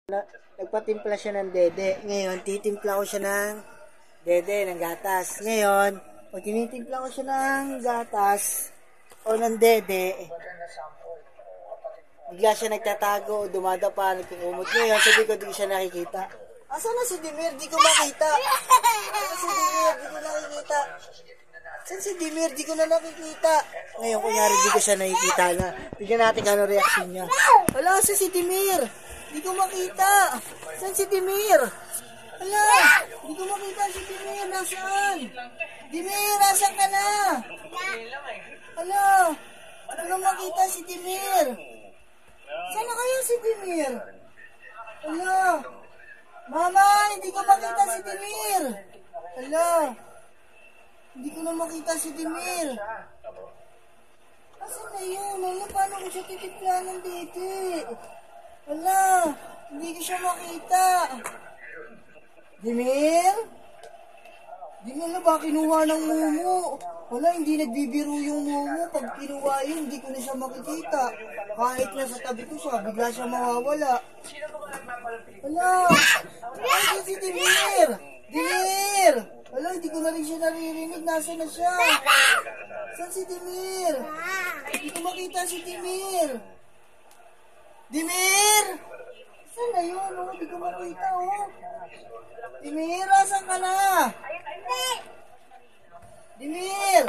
Nagpatimpla siya ng dede. Ngayon, titimpla ko siya ng dede, ng gatas. Ngayon, pag tinitimpla ko siya ng gatas o ng dede, bigla siya nagtatago, dumadapa, nagkukumot. Ngayon, sabi ko, di ko siya nakikita. Asan na si Dimir? Di ko makita. Asan si Dimir? Di ko nakikita. Saan si Dimir? Di ko na nakikita. Ngayon, kunyari, di ko siya nakikita na. Bigyan natin kano reaction niya. Wala, asan si Dimir? Di ko makita. Saan si Dimir? Wala, di ko makita si Dimir. Nasaan? Dimir, nasaan ka na? Wala, di ko makita si Dimir. Saan na kaya si Dimir? Wala. Mama, hindi ko makita si Dimir. Wala. Hindi ko na makita si Dimir. Asan na yun? Wala, paano ko siya titipla ng dede? Wala, hindi ko siya makita. Dimir? Dimir na ba kinuha ng mumu? Wala, hindi nagbibiro yung mumu. Pag kinuha yun, hindi ko na siya makikita. Kahit na sa tabi ko siya, bigla siya mawawala. Wala, ay, si Dimir! Dimir! Wala, hindi ko na rin siya naririnig. Nasaan na siya? Saan si Dimir? Hindi ko makita si Dimir. Dimir! Saan na yun? Oh? Hindi ko makita, oh. Dimir, asan ka na? Dimir!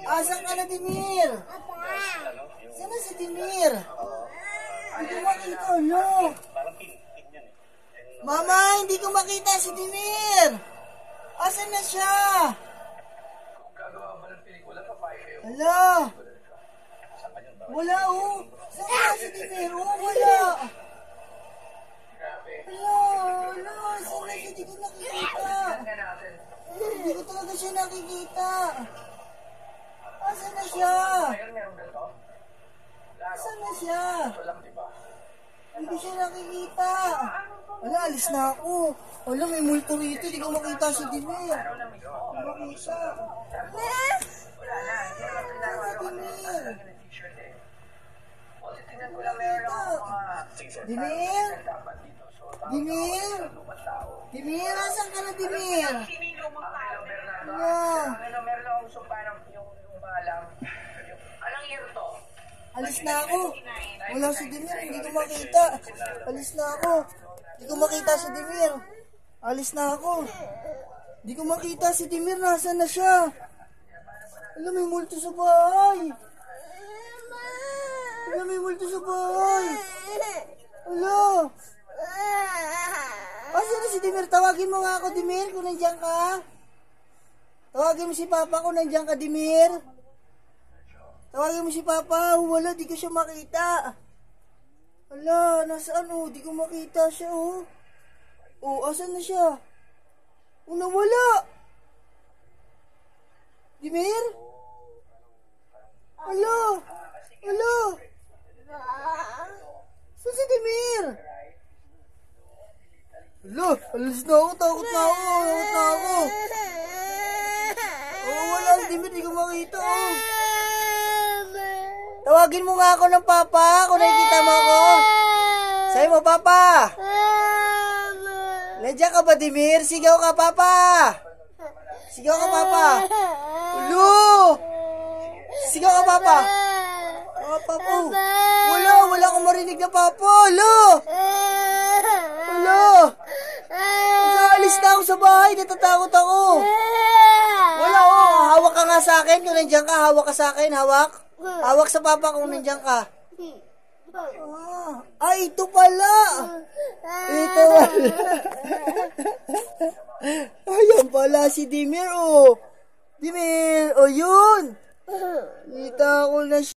Asan ka na, Dimir? Saan na si Dimir? Hindi ko makita, no? Mama, hindi ko makita si Dimir! Asan na siya? Hala! Wala, oh! Saan na si Dimir? Oh, wala! Wala! Saan na siya? Hindi ko nakikita! Hindi ko talaga siya nakikita! Asan na siya? Asan na siya? Hindi ko siya nakikita! Wala, alis na ako! Wala, may multo rito! Hindi ko makita si Dimir! Hindi ko makita! Dimir? Dimir? Dimir? Asan ka na, Dimir? Alis na ako. Wala si Dimir, hindi ko makita. Alis na ako. Hindi ko makita si Dimir. Alis na ako. Hindi ko makita si Dimir, nasaan na siya? Alam, may multo sa bahay. Alam, may multo sa bahay. Alam. Asan na si Dimir? Tawagin mo nga ako, Dimir, kung nandiyan ka. Tawagin mo si Papa kung nandiyan ka, Dimir. Tawagin mo si Papa. Wala, di ko siya makita. Ala, nasaan, oh? Di ko makita siya, oh. Oh, asan na siya? Oh, nawala. Dimir? Ala. Ala. Saan si Dimir? Ala, alis na ako. Takot na ako. Takot na ako. Oh, wala si Dimir. Di ko makita, oh. Tawagin mo nga ako ng Papa kung nakikita mo ako. Sabi mo, Papa. Nandiyan ka ba, Dimir? Sigaw ka, Papa. Sigaw ka, Papa. Ulo! Sigaw ka, Papa. Papa po. Wala akong marinig na, Papa. Ulo! Alis na ako sa bahay. Natatakot ako. Wala, oh. Hawak ka nga sa akin. Kung nandiyan ka, hawak ka sa akin. Hawak. Hawak sa Papa kung nandiyan ka. Ay, ito pala. Ito pala. Ayan pala si Dimir, oh. Dimir, oh yun. Kita ko na siya.